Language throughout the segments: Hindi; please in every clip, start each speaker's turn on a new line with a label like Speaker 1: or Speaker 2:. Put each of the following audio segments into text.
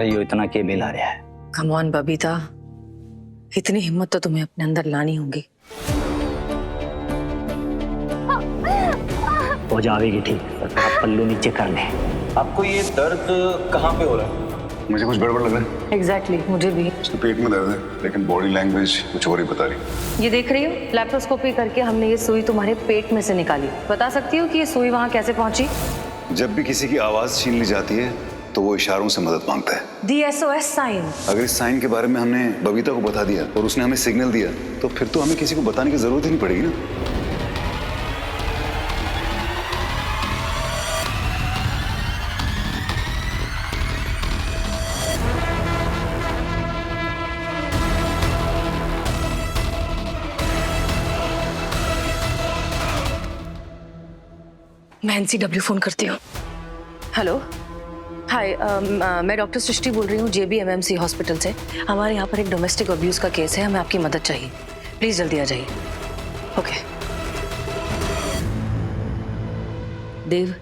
Speaker 1: रही हो इतना के बिल आ रहा है?
Speaker 2: कम ऑन बबीता, इतनी हिम्मत तो तुम्हें अपने अंदर लानी होगी।
Speaker 1: हो जाएगी ठीक, पर आप पल्लू नीचे कर ले।
Speaker 3: आपको ये दर्द कहाँ पे हो रहा है?
Speaker 4: मुझे कुछ गड़बड़ लग रहा है।
Speaker 2: एग्जैक्टली, मुझे भी।
Speaker 4: उसके पेट में दर्द है, लेकिन बॉडी लैंग्वेज कुछ और ही बता रही।
Speaker 2: ये देख रही हो, लैप्रोस्कोपी करके हमने ये सुई तुम्हारे पेट में से निकाली। बता सकती हो कि ये सुई वहाँ कैसे पहुंची?
Speaker 4: जब भी किसी की आवाज छीन ली जाती है तो वो इशारों से मदद मांगता है।
Speaker 2: दी SOS साइन।
Speaker 4: अगर इस साइन के बारे में हमने बबीता को बता दिया और उसने हमें सिग्नल दिया तो फिर तो हमें किसी को बताने की जरूरत ही नहीं पड़ेगी ना।
Speaker 2: मैं NCW फोन करती हूँ। हेलो, हाय, मैं डॉक्टर सृष्टि बोल रही हूँ JBMMC हॉस्पिटल से। हमारे यहाँ पर एक डोमेस्टिक अब्यूज का केस है, हमें आपकी मदद चाहिए। प्लीज जल्दी आ जाइए। ओके। देव,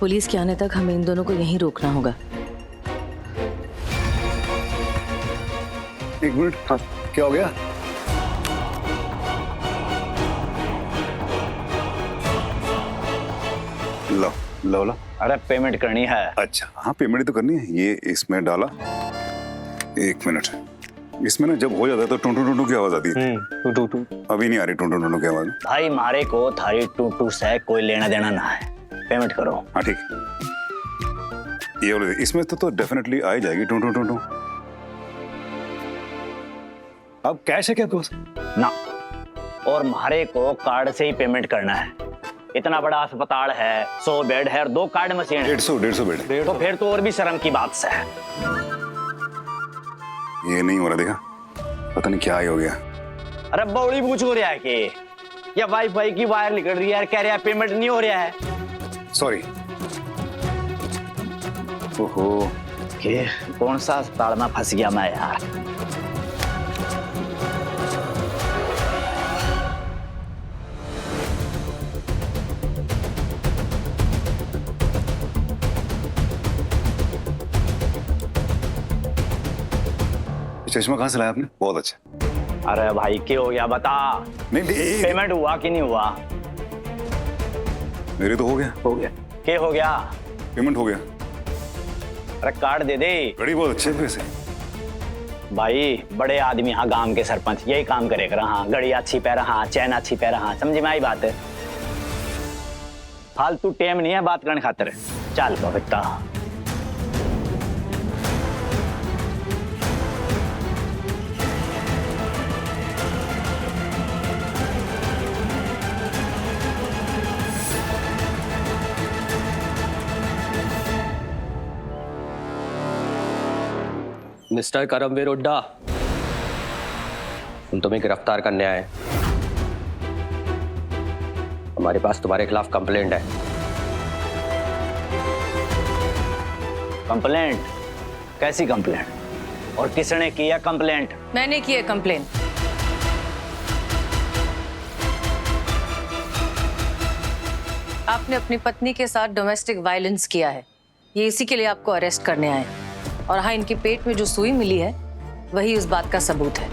Speaker 2: पुलिस के आने तक हमें इन दोनों को यहीं रोकना होगा।
Speaker 4: एक मिनट, हाँ, क्या हो गया? लो लो लो।
Speaker 1: अरे पेमेंट करनी है।
Speaker 4: अच्छा हाँ, पेमेंट तो करनी है। ये इसमें डाला। एक मिनट, इसमें ना जब हो जाता है तो टूं टूं टूं टूं की आवाज आती है।
Speaker 1: टू टू।
Speaker 4: अभी नहीं आ रही टूं टूं टूं टूं की आवाज।
Speaker 1: भाई मारे को थारी टू टू से कोई लेना देना ना है, पेमेंट करो।
Speaker 4: हाँ ठीक, ये वाले इसमें तो डेफिनेटली आ ही जाएगी टूं टूं टूं टूं। अब कैश है क्या कुछ
Speaker 1: ना, और मारे को कार्ड से ही पेमेंट करना है। इतना बड़ा अस्पताल है, 100 बेड है और 2 कार्ड मशीन है।
Speaker 4: 150 बेड।
Speaker 1: तो फिर तो और भी शर्म की बात है।
Speaker 4: ये नहीं हो रहा, देखा, पता नहीं क्या ही हो गया।
Speaker 1: अरे बौड़ी पूछ हो रहा है कि या वाईफाई की वायर निकल रही है यार, कह रहा है पेमेंट नहीं हो रहा है।
Speaker 4: सॉरी। ओहो,
Speaker 1: के कौन सा अस्पताल में फंस गया मैं यार।
Speaker 4: चश्मा कहाँ से लाया आपने? बहुत अच्छा।
Speaker 1: अरे भाई क्या हो गया बता।
Speaker 4: नहीं
Speaker 1: पेमेंट हुआ कि नहीं हुआ?
Speaker 4: मेरे तो हो गया।
Speaker 1: क्या हो गया?
Speaker 4: पेमेंट हो गया।
Speaker 1: अरे कार्ड दे दे।
Speaker 4: बड़ी बहुत अच्छे पैसे।
Speaker 1: भाई बड़े आदमी हाँ, गांव के सरपंच यही काम करे कर। हाँ, घड़ी अच्छी पैर, हाँ चैन अच्छी पैर, हाँ समझी में आई बात है। फालतू टाइम नहीं है बात करने खातिर। चल बबीता।
Speaker 3: मिस्टर करमवीर हुड्डा, हम तुम्हें गिरफ्तार करने आए। हमारे पास तुम्हारे खिलाफ कंप्लेंट है।
Speaker 1: कंप्लेंट? कैसी कंप्लेंट और किसने की है कंप्लेंट?
Speaker 2: मैंने की है कंप्लेन। आपने अपनी पत्नी के साथ डोमेस्टिक वायलेंस किया है। ये इसी के लिए आपको अरेस्ट करने आए। और हाँ, इनके पेट में जो सुई मिली है वही उस बात का सबूत है।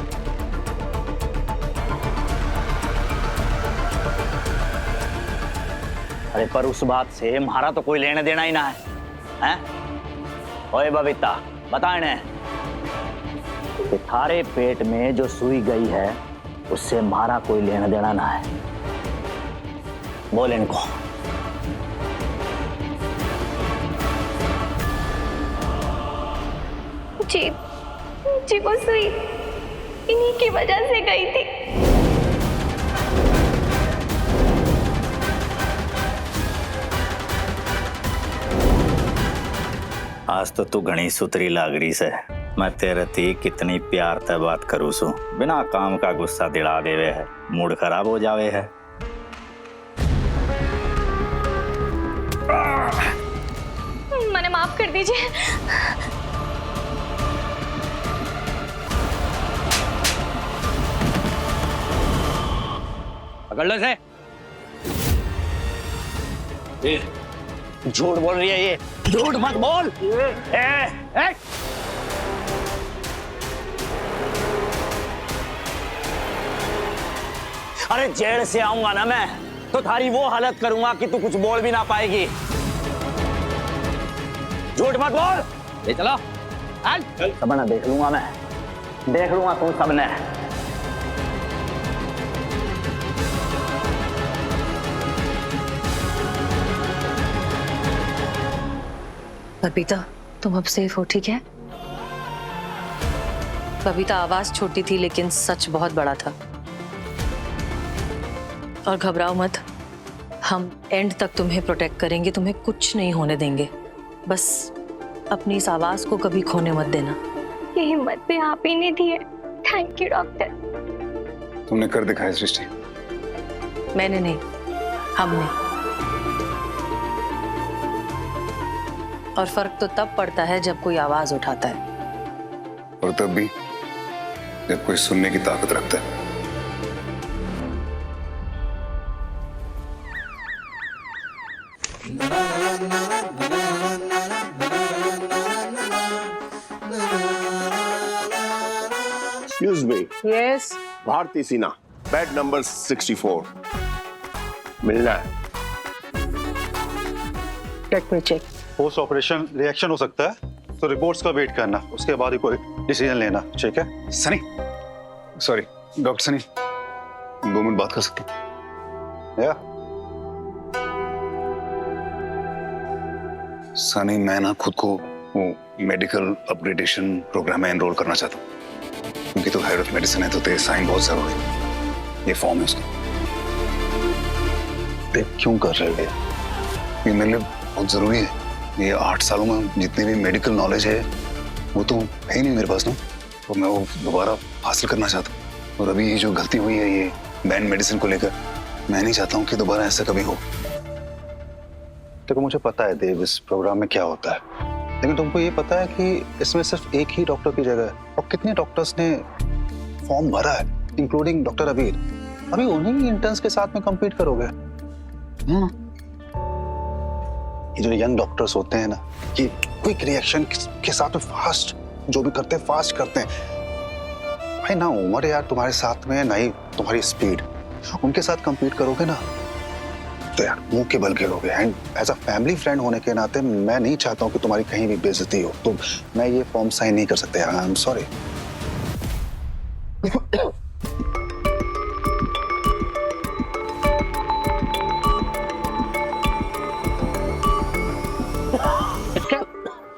Speaker 1: अरे पर उस बात से हमारा तो कोई लेना देना ही ना है, हैं? ओए बबीता, बता इन्हें कि थारे पेट में जो सुई गई है उससे हमारा कोई लेना देना ना है। बोल इनको।
Speaker 5: जी वो सुई इन्हीं की वजह से गई थी।
Speaker 1: आज तो तू घनी सुतरी लाग रही से। मैं तेरे थी कितनी प्यार से बात करूँ सू, बिना काम का गुस्सा दिला देवे है, मूड खराब हो जावे है।
Speaker 5: मैंने माफ कर दीजिए।
Speaker 1: पकड़ लो इसे। झूठ बोल रही है ये, झूठ मत बोल। अरे जेल से आऊंगा ना मैं तो थारी वो हालत करूंगा कि तू कुछ बोल भी ना पाएगी। झूठ मत बोल। ले चलो। सबने देख लूंगा मैं, देख लूंगा तुम सबने।
Speaker 2: बबीता, तुम अब सेफ हो, ठीक है? बबीता, आवाज छोटी थी लेकिन सच बहुत बड़ा था। और घबराओ मत, हम एंड तक तुम्हें प्रोटेक्ट करेंगे, तुम्हें कुछ नहीं होने देंगे। बस अपनी इस आवाज को कभी खोने मत देना।
Speaker 5: ये हिम्मत भी आप ही ने दी है। Thank you doctor.
Speaker 4: तुमने कर दिखाया सृष्टि।
Speaker 2: मैंने नहीं, हमने। और फर्क तो तब पड़ता है जब कोई आवाज उठाता है।
Speaker 4: और तब भी जब कोई सुनने की ताकत रखता है।
Speaker 6: Excuse me,
Speaker 7: yes
Speaker 6: Bharti Sinha, bed number 64 मिलना है।
Speaker 7: Let me check.
Speaker 8: Post operation reaction हो सकता है, तो रिपोर्ट्स का वेट करना, उसके बाद ही कोई डिसीजन लेना, ठीक है?
Speaker 4: Sunny, sorry doctor Sunny, 2 minute बात कर सकते हैं?
Speaker 8: या
Speaker 4: सनी, मैं ना खुद को वो मेडिकल अपग्रेडेशन प्रोग्राम में एनरोल करना चाहता हूँ, क्योंकि तो हेड ऑफ मेडिसिन है तो तेरे साइन बहुत जरूरी है। ये फॉर्म है उसका।
Speaker 8: देख क्यों कर रहे हो?
Speaker 4: ये मेरे लिए बहुत जरूरी है। ये 8 सालों में जितनी भी मेडिकल नॉलेज है वो तो है ही नहीं मेरे पास ना, तो मैं वो दोबारा हासिल करना चाहता हूँ। और अभी ये जो गलती हुई है ये बैंड मेडिसिन को लेकर, मैं नहीं चाहता हूँ कि दोबारा ऐसा कभी हो।
Speaker 8: देखो मुझे पता है देव इस प्रोग्राम में क्या होता है, लेकिन तुमको ये पता है कि इसमें सिर्फ एक ही डॉक्टर की जगह है, और कितने डॉक्टर्स ने फॉर्म भरा है, इंक्लूडिंग डॉक्टर अबीर। अभी उन्हीं इंटर्न्स के साथ में compete करोगे। ये जो यंग डॉक्टर्स होते हैं ना, ये क्विक रिएक्शन के साथ में फास्ट, जो भी करते हैं फास्ट करते हैं। भाई ना उम्र यार तुम्हारे साथ में, ना ही तुम्हारी स्पीड। उनके साथ compete करोगे ना तो यार मुंह के बल गिरोगे। And as a family friend होने के नाते मैं नहीं चाहता हूँ कि तुम्हारी कहीं भी बेइज्जती हो, तो मैं ये फॉर्म साइन नहीं कर सकता यार। I am sorry.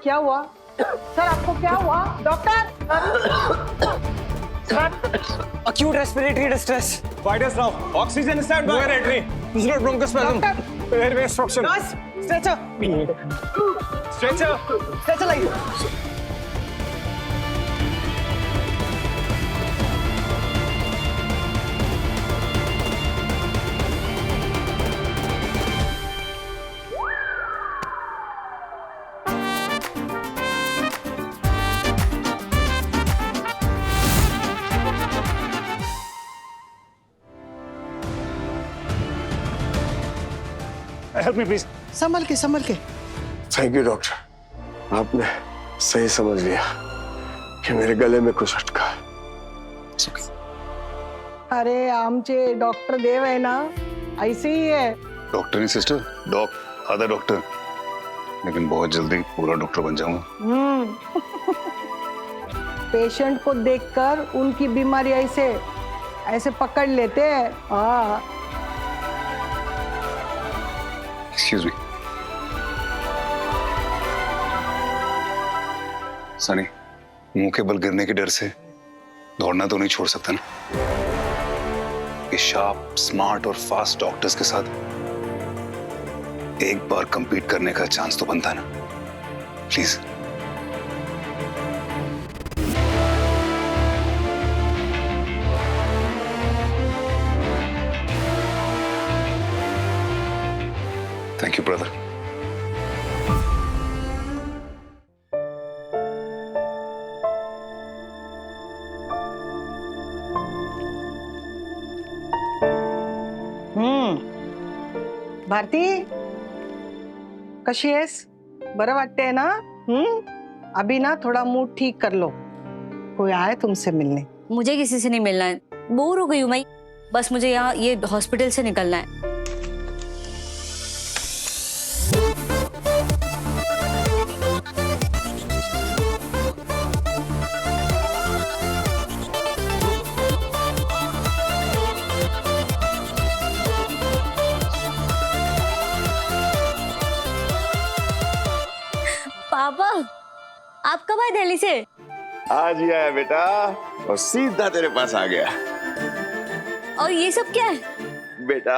Speaker 7: क्या हुआ सर, आपको क्या हुआ doctor?
Speaker 9: Acute respiratory distress. Vitals now. Oxygen stand by. Respiratory. This is bronchospasm. Airway obstruction. Nurse, stretcher. Stretcher. Stretcher like.
Speaker 8: Help me please.
Speaker 7: संभल के।
Speaker 6: थैंक यू डॉक्टर, आपने सही समझ लिया कि मेरे गले में कुछ अटका है।
Speaker 7: अरे आमचे डॉक्टर देव है ना, ऐसे ही है।
Speaker 4: डॉक्टर नहीं सिस्टर, आधा डॉक्टर, लेकिन बहुत जल्दी पूरा डॉक्टर बन जाऊंगा।
Speaker 7: पेशेंट को देखकर उनकी बीमारी ऐसे पकड़ लेते हैं। हाँ
Speaker 4: एक्सक्यूज मी सनी, मुंह के बल गिरने के डर से दौड़ना तो नहीं छोड़ सकता ना। ये शार्प, स्मार्ट और फास्ट डॉक्टर्स के साथ एक बार compete करने का चांस तो बनता है ना। Please. Thank you brother.
Speaker 7: Bharti, कशी आहेस? बरं वाटतंय ना? अभी ना थोड़ा मूड ठीक कर लो, कोई आए तुमसे मिलने।
Speaker 10: मुझे किसी से नहीं मिलना है, बोर हो गई हूँ मैं। बस मुझे यहाँ ये हॉस्पिटल से निकलना है। पापा, आप कब आए दिल्ली से?
Speaker 6: आज ही आया बेटा और सीधा तेरे पास आ गया।
Speaker 10: और ये सब क्या है?
Speaker 6: बेटा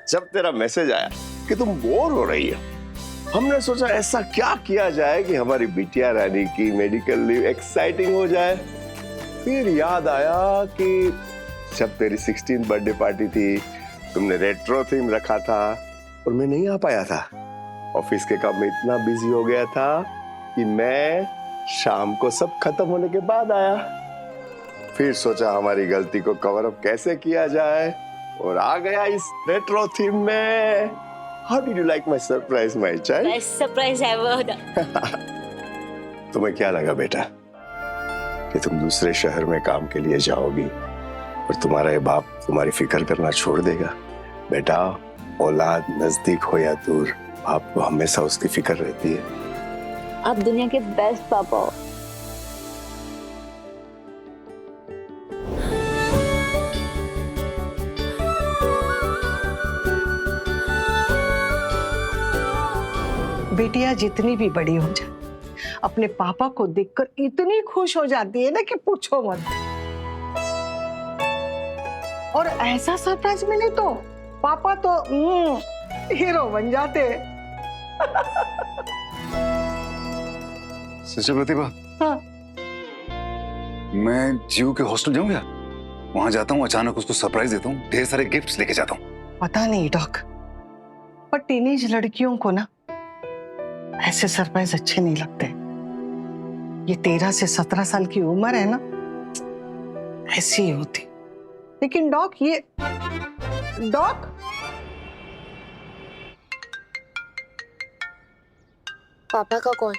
Speaker 6: जब तेरा मैसेज आया कि तुम बोर हो रही हो, हमने सोचा ऐसा क्या किया जाए कि हमारी बिटिया रानी की मेडिकल लीव एक्साइटिंग हो जाए। फिर याद आया कि जब तेरी 16th बर्थडे पार्टी थी, तुमने रेट्रो थीम रखा था और मैं नहीं आ पाया था। ऑफिस के काम में इतना बिजी हो गया था कि मैं शाम को सब खत्म होने के बाद आया। फिर सोचा हमारी गलती को कवर अप कैसे किया जाए और आ गया इस रेट्रो थीम में। How did you like my surprise my child?
Speaker 10: Best surprise ever.
Speaker 6: तुम्हें क्या लगा बेटा कि तुम दूसरे शहर में काम के लिए जाओगी और तुम्हारा ये बाप तुम्हारी फिक्र करना छोड़ देगा? बेटा औलाद नजदीक हो या दूर, बाप को हमेशा उसकी फिक्र रहती है।
Speaker 10: आप दुनिया के बेस्ट पापा हो।
Speaker 7: बेटियां जितनी भी बड़ी हो जाए, अपने पापा को देखकर इतनी खुश हो जाती है ना कि पूछो मत। और ऐसा सरप्राइज मिले तो पापा तो हीरो बन जाते।
Speaker 4: सिस्टर प्रतिभा,
Speaker 7: हाँ।
Speaker 4: मैं जीव के हॉस्टल जाऊं क्या? वहां जाता हूँ, अचानक उसको सरप्राइज देता हूँ, ढेर सारे गिफ्ट्स लेके जाता हूँ।
Speaker 7: पता नहीं डॉक, पर टीनेज लड़कियों को ना ऐसे सरप्राइज अच्छे नहीं लगते। ये 13 से 17 साल की उम्र है ना, ऐसी ही होती। लेकिन डॉक डॉक
Speaker 5: पापा का कॉल।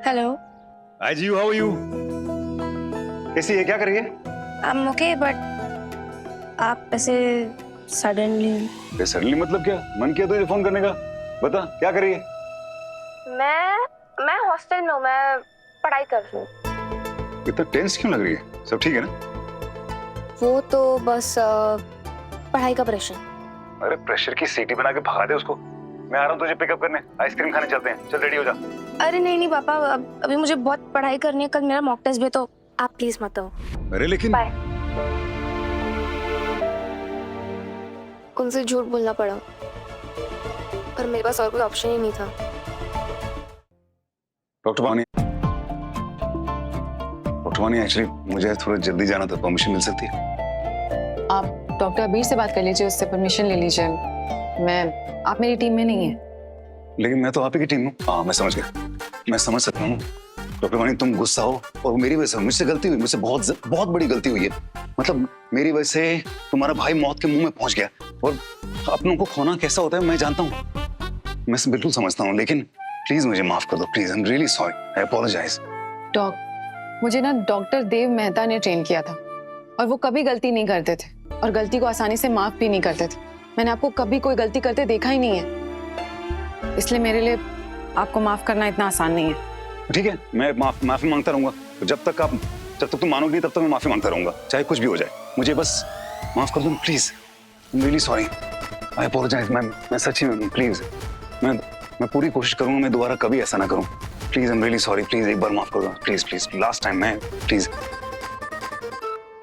Speaker 5: हेलो।
Speaker 4: हाय जीव, हाउ आर यू? कैसी है, क्या कर रही है?
Speaker 5: आई एम ओके, बट आप ऐसे सडनली।
Speaker 4: सडनली मतलब क्या? मन किया तुझे फोन करने का? बता क्या कर रही है?
Speaker 5: मैं हॉस्टल में हूँ, मैं पढ़ाई कर रही हूँ।
Speaker 4: इतना टेंस क्यों लग रही है? सब ठीक है ना?
Speaker 5: वो तो बस पढ़ाई का प्रेशर।
Speaker 4: अरे प्रेशर की सीटी बना के भगा दे उसको। मैं आ रहा हूँ तुझे पिकअप करने, आइसक्रीम खाने चलते हैं। चल रेडी हो जा।
Speaker 5: अरे नहीं पापा, अभी मुझे बहुत पढ़ाई करनी है, कल मेरा मॉक टेस्ट भी है, तो आप प्लीज मत आओ।
Speaker 4: अरे लेकिन
Speaker 5: बाय। उनसे झूठ बोलना पड़ा, पर मेरे पास और कोई ऑप्शन ही नहीं था।
Speaker 4: डॉक्टर वानी एक्चुअली मुझे थोड़ा जल्दी जाना था, परमिशन मिल सकती है?
Speaker 2: आप डॉक्टर अबीर से बात कर लीजिए, उससे परमिशन ले लीजिए। आप मेरी टीम में नहीं है।
Speaker 4: लेकिन मैं तो आप ही की टीम हूँ। हाँ मैं समझ गया, मैं समझ सकता हूँ। डॉक्टर वानी तुम गुस्सा हो और मेरी वजह से, मुझसे गलती हुई, मुझसे बहुत बड़ी गलती हुई है। मतलब मेरी वजह से तुम्हारा भाई मौत के मुंह में पहुंच गया और अपनों को खोना कैसा होता है मैं जानता हूँ, मैं बिल्कुल समझता हूँ। लेकिन प्लीज मुझे माफ कर दो, please. I am really sorry, I apologize.
Speaker 2: मुझे ना डॉक्टर देव मेहता ने ट्रेन किया था और वो कभी गलती नहीं करते थे और गलती को आसानी से माफ भी नहीं करते थे। मैंने आपको कभी कोई गलती करते देखा ही नहीं है, इसलिए मेरे लिए आपको माफ करना इतना आसान नहीं है।
Speaker 4: ठीक है, मैं माफी मांगता रहूंगा। जब तक तुम मानोगे नहीं तब तक मैं माफी मांगता रहूंगा, चाहे कुछ भी हो जाए। मुझे बस माफ कर दो please. I am really sorry, I apologize. मैं सच्ची में प्लीज, मैं पूरी कोशिश करूंगा मैं दोबारा कभी ऐसा ना करूं। Please I am really sorry, please एक बार माफ कर दो प्लीज प्लीज, लास्ट टाइम। मैं प्लीज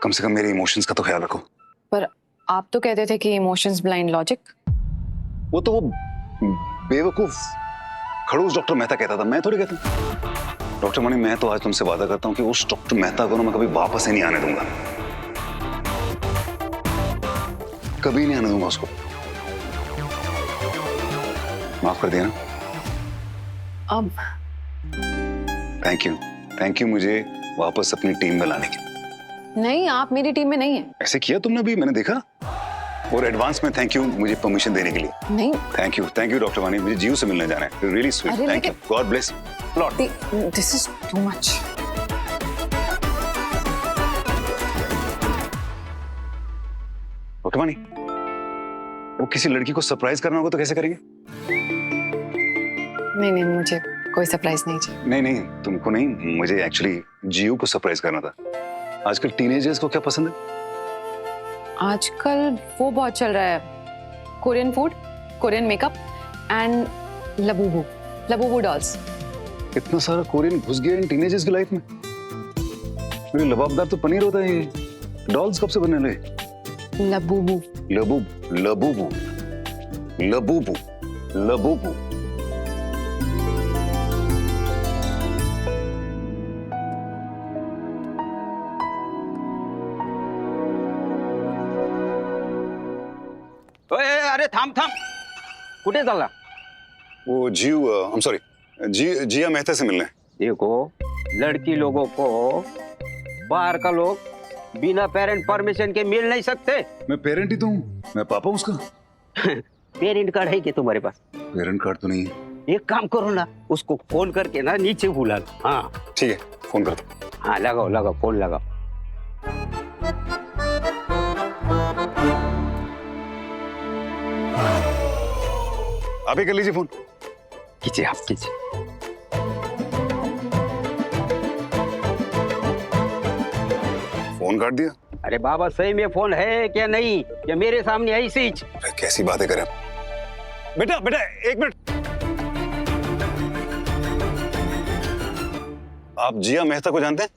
Speaker 4: कम से कम मेरे इमोशंस का तो ख्याल रखो।
Speaker 2: पर आप तो कहते थे कि इमोशंस ब्लाइंड लॉजिक।
Speaker 4: वो तो वो बेवकूफ खड़ूस डॉक्टर मेहता कहता था, मैं थोड़ी कहता। डॉक्टर मणि, मैं तो आज तुमसे वादा करता हूं कि उस डॉक्टर मेहता को मैं कभी वापस ही नहीं आने दूंगा, कभी नहीं आने दूंगा उसको। माफ कर दिया ना?
Speaker 2: अब
Speaker 4: थैंक यू मुझे वापस अपनी टीम में लाने के।
Speaker 2: नहीं, आप मेरी टीम में नहीं है।
Speaker 4: ऐसे किया तुमने भी, मैंने देखा। और एडवांस में थैंक यू मुझे परमिशन देने के लिए।
Speaker 2: नहीं,
Speaker 4: थैंक यू डॉक्टर वानी, मुझे जीव से मिलने जाना है। Really sweet, thank you, God bless Lord.
Speaker 2: This is too much.
Speaker 4: Okay मानी, वो किसी लड़की को सरप्राइज करना होगा तो कैसे करेंगे?
Speaker 11: नहीं, मुझे कोई सरप्राइज नहीं चाहिए।
Speaker 4: नहीं, तुमको नहीं, मुझे एक्चुअली जियो को सरप्राइज करना था। आजकल टीनेजर्स को क्या पसंद है?
Speaker 11: आजकल वो बहुत चल रहा है, Korean food, Korean makeup and Labubu dolls.
Speaker 4: इतना सारा कोरियन घुस गया इन टीनेजर्स की लाइफ में। ये लबाबदार तो पनीर होता है, ये डॉल्स कब से बनने लगे?
Speaker 11: लबूबू।
Speaker 3: अरे थांब कुठे चालला?
Speaker 4: वो जिया मेहता से मिलने।
Speaker 3: देखो, लड़की लोगों को बाहर का लोग बिना पेरेंट परमिशन के मिल नहीं सकते।
Speaker 4: मैं पेरेंट ही तो हूँ, मैं पापा हूँ उसका।
Speaker 3: पेरेंट कार्ड है क्या तुम्हारे पास?
Speaker 4: पेरेंट कार्ड तो नहीं है।
Speaker 3: एक काम करो ना, उसको फोन करके ना नीचे बुला लो। हाँ
Speaker 4: ठीक है, फोन करता हूँ।
Speaker 3: हाँ, लगाओ फोन लगाओ।
Speaker 4: आप ही कर लीजिए फोन।
Speaker 3: कीजिए, आप कीजिए।
Speaker 4: फोन काट दिया।
Speaker 3: अरे बाबा, सही में फोन है क्या नहीं, या मेरे सामने ऐसी ही?
Speaker 4: कैसी बातें करें? बेटा एक मिनट। आप जिया मेहता को जानते हैं?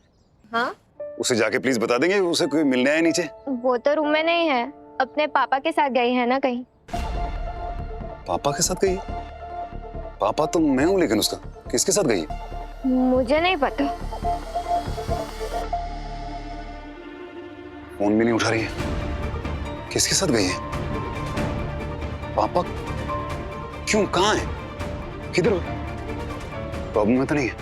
Speaker 5: हाँ,
Speaker 4: उसे जाके प्लीज बता देंगे, उसे कोई मिलने आया नीचे।
Speaker 5: वो तो रूम में नहीं है, अपने पापा के साथ गई है ना कहीं।
Speaker 4: पापा के साथ गई? पापा तो मैं हूं, लेकिन उसका किसके साथ गई?
Speaker 5: मुझे नहीं पता।
Speaker 4: फोन भी नहीं उठा रही है, किसके साथ गई है? पापा क्यों, कहाँ है, किधर हो? प्रॉब्लम में तो नहीं है?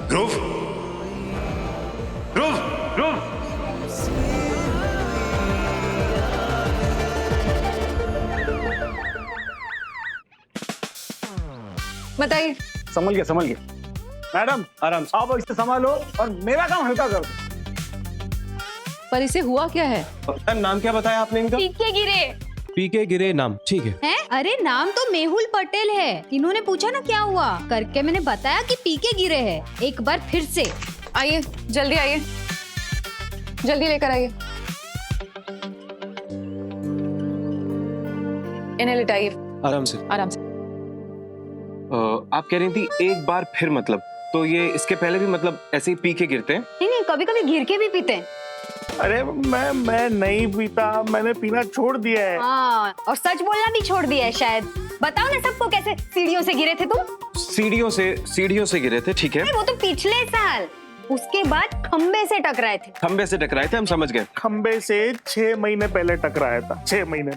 Speaker 4: ध्रुव,
Speaker 11: बताइए।
Speaker 9: संभल गया। मैडम आराम से, आप इसे संभालो और मेरा काम हल्का कर दो।
Speaker 11: पर इसे हुआ क्या है?
Speaker 9: नाम क्या बताया आपने इनका?
Speaker 12: पीके गिरे नाम, ठीक है।
Speaker 10: हैं? अरे नाम तो मेहुल पटेल है। इन्होंने पूछा ना क्या हुआ करके, मैंने बताया कि पीके गिरे है। एक बार फिर से
Speaker 11: आइए, जल्दी आइए, जल्दी लेकर आइए। इन्हें लिटाइए।
Speaker 12: आराम से। आप कह रही थी एक बार फिर, मतलब तो ये इसके पहले भी मतलब ऐसे ही पी के गिरते हैं?
Speaker 10: नहीं, कभी कभी गिर के भी पीते हैं।
Speaker 9: अरे मैं नहीं पीता, मैंने पीना छोड़ दिया है।
Speaker 10: हाँ, और सच बोलना भी छोड़ दिया है शायद। बताओ ना सबको, कैसे सीढ़ियों से गिरे थे तुम?
Speaker 12: सीढ़ियों से गिरे थे, ठीक है।
Speaker 10: वो तो पिछले साल। उसके बाद खंबे से टकराए थे।
Speaker 12: खंबे से टकराए थे, हम समझ गए।
Speaker 9: खंबे से 6 महीने पहले टकराया था, 6 महीने।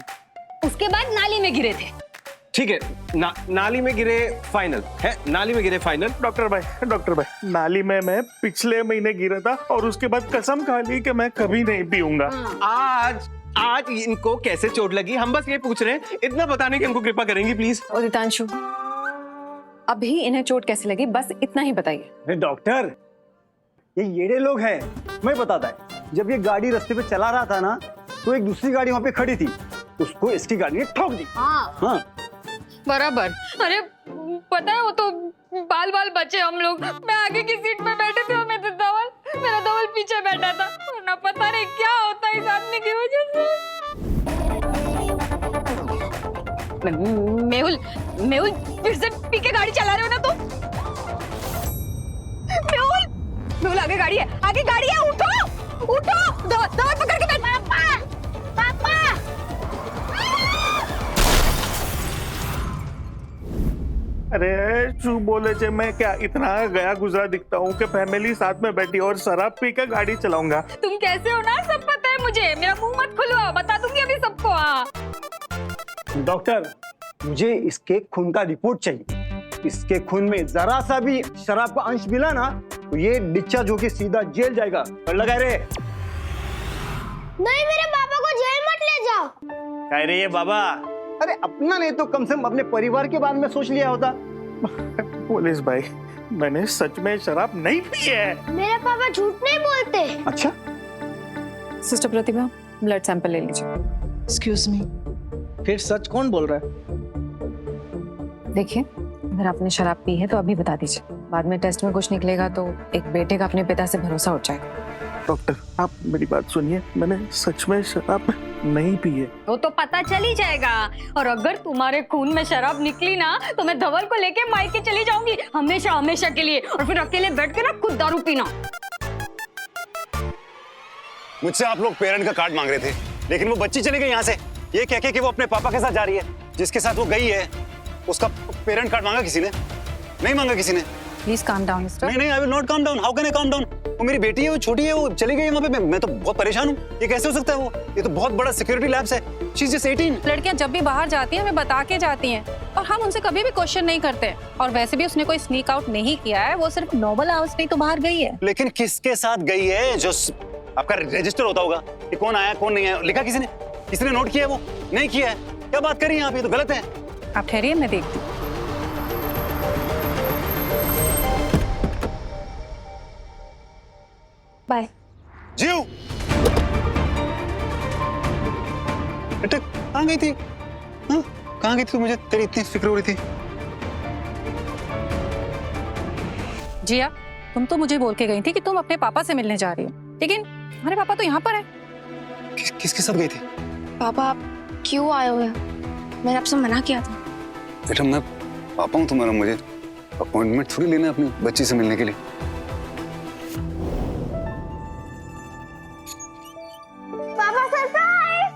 Speaker 10: उसके बाद नाली में गिरे थे।
Speaker 12: ठीक है, नाली में गिरे फाइनल है, नाली में गिरे फाइनल।
Speaker 9: डॉक्टर भाई, नाली में मैं पिछले महीने गिरा था और उसके बाद कसम खा ली कि मैं कभी नहीं पीऊंगा।
Speaker 12: आज इनको कैसे चोट लगी, हम बस ये पूछ रहे हैं। इतना बताने की हमको कृपा करेंगी प्लीज।
Speaker 11: उदितांशु, अभी इन्हें चोट कैसे लगी, बस इतना ही बताइए।
Speaker 9: डॉक्टर, ये येड़े लोग हैं, मैं बताता है। जब ये गाड़ी रास्ते पे चला रहा था ना, तो एक दूसरी गाड़ी वहाँ पे खड़ी थी, उसको इसकी गाड़ी ने ठोक दी। हाँ
Speaker 2: बराबर। अरे पता है, वो तो बाल बचे हम लोग। मैं आगे की सीट में बैठे थे और मेरा धवल पीछे बैठा था। ना पता नहीं क्या होता है इस आदमी की वजह से। मेहुल फिर से पी के गाड़ी चला रहे हो ना तुम? मेहुल आगे गाड़ी है, उठो धवल पकड़ के बैठ। पापा
Speaker 9: अरे शू बोले चे, मैं क्या इतना गया गुजरा दिखता हूँ कि फैमिली साथ में बैठी और शराब पी के गाड़ी चलाऊंगा?
Speaker 2: तुम कैसे हो ना, सब पता है मुझे। मेरा मुंह मत खुलवाओ, बता दूंगी अभी सबको। हाँ
Speaker 9: डॉक्टर, मुझे इसके खून का रिपोर्ट चाहिए। इसके खून में जरा सा भी शराब का अंश मिला ना, तो ये डिस्चार्ज होके सीधा जेल जाएगा। और लगा रे।
Speaker 5: नहीं, मेरे पापा को जेल मत ले जाओ।
Speaker 9: कह रही है बाबा? अरे अपना नहीं तो कम से कम अपने परिवार के बारे में सोच लिया होता। पुलिस भाई, मैंने सच में शराब नहीं पी है।
Speaker 5: मेरे पापा झूठ नहीं बोलते। गलत है।
Speaker 7: अच्छा,
Speaker 11: सिस्टर प्रतिभा, ब्लड सैंपल ले लीजिए।
Speaker 7: एक्सक्यूज मी,
Speaker 9: फिर सच कौन बोल रहा है?
Speaker 11: देखिए, अगर आपने शराब पी है तो अभी बता दीजिए, बाद में टेस्ट में कुछ निकलेगा तो एक बेटे का अपने पिता से भरोसा उठ जाएगा।
Speaker 9: डॉक्टर, आप मेरी बात सुनिए, मैंने सच में शराब नहीं पी है।
Speaker 10: वो तो पता चल ही जाएगा। और अगर तुम्हारे खून में शराब निकली ना तो मैं धवल को लेके मायके चली जाऊंगी हमेशा हमेशा के लिए, और फिर अकेले बैठ के ना खुद दारू पीना।
Speaker 8: मुझसे आप लोग पेरेंट का कार्ड मांग रहे थे, लेकिन वो बच्ची चली गई यहाँ से, ये कह के कि वो अपने पापा के साथ जा रही है। जिसके साथ वो गई है उसका पेरेंट कार्ड मांगा किसी ने? नहीं मांगा किसी ने।
Speaker 11: प्लीज काम डाउन मिस्टर।
Speaker 8: नहीं, I will not calm down. How can I calm down? वो मेरी बेटी है, वो छोटी है, वो चली गई वहाँ पे। मैं तो बहुत परेशान हूँ। ये कैसे हो सकता है? ये तो बहुत बड़ा सिक्योरिटी लैब्स है। She is just 18।
Speaker 11: लड़कियां जब भी बाहर जाती हैं हमें बता के जाती हैं, और हम उनसे कभी भी क्वेश्चन नहीं करते। और वैसे भी उसने कोई स्नीक आउट नहीं किया है, वो सिर्फ नॉर्मल आवर्स में तो बाहर गई है।
Speaker 8: लेकिन किसके साथ गई है? जो आपका रजिस्टर होता होगा कि कौन आया कौन नहीं आया, लिखा किसी ने? किसी ने नोट किया? वो नहीं किया है। क्या बात कर रही हैं आप? ये तो गलत है।
Speaker 11: आप ठहरिए, मैं देखती हूँ।
Speaker 5: बाय।
Speaker 8: जीव, बेटा कहाँ गई थी? हाँ, कहाँ गई थी? मुझे तेरी इतनी फिक्र हो रही थी।
Speaker 11: जिया, तुम तो मुझे बोल के गई थी कि तुम अपने पापा से मिलने जा रही हो, लेकिन हमारे पापा तो यहाँ पर है।
Speaker 8: किसके साथ गई थी?
Speaker 5: पापा आप क्यों आए हुए? मैंने आपसे मना किया था।
Speaker 8: बेटा मैं पापा हूँ तुम्हारा, मुझे अपॉइंटमेंट थोड़ी लेना है अपनी बच्ची से मिलने के लिए।
Speaker 5: पापा सरप्राइज!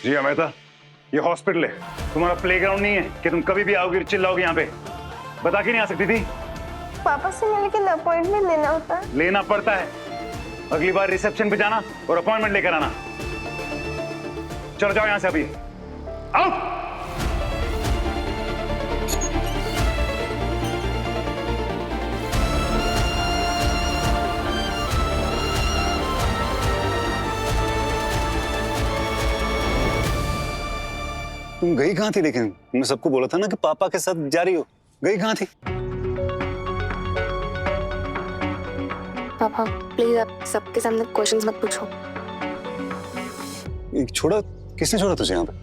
Speaker 8: जी अमेता, ये हॉस्पिटल है, तुम्हारा प्लेग्राउंड नहीं है कि तुम कभी भी आओगे चिल्लाओगे यहाँ पे। बता के नहीं आ सकती थी?
Speaker 5: पापा से मिलने के लिए अपॉइंटमेंट लेना होता है।
Speaker 8: लेना पड़ता है। अगली बार रिसेप्शन पे जाना और अपॉइंटमेंट लेकर आना। चलो जाओ यहाँ से अभी, आओ। तुम गई कहाँ थी? लेकिन तुमने सबको बोला था ना कि पापा के साथ जा रही हो। गई कहाँ थी?
Speaker 5: पापा प्लीज आप सबके सामने क्वेश्चंस मत पूछो।
Speaker 8: छोड़ा? किसने छोड़ा तुझे यहाँ पे?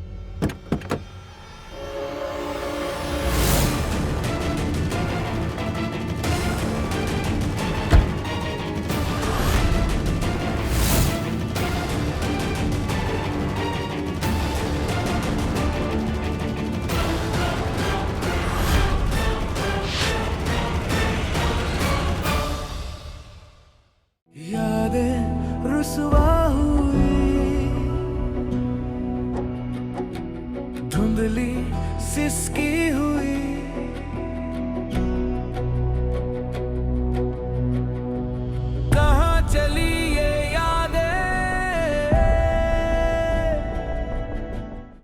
Speaker 13: यादें रुसवा हुई, धुंधली सिसकी हुई।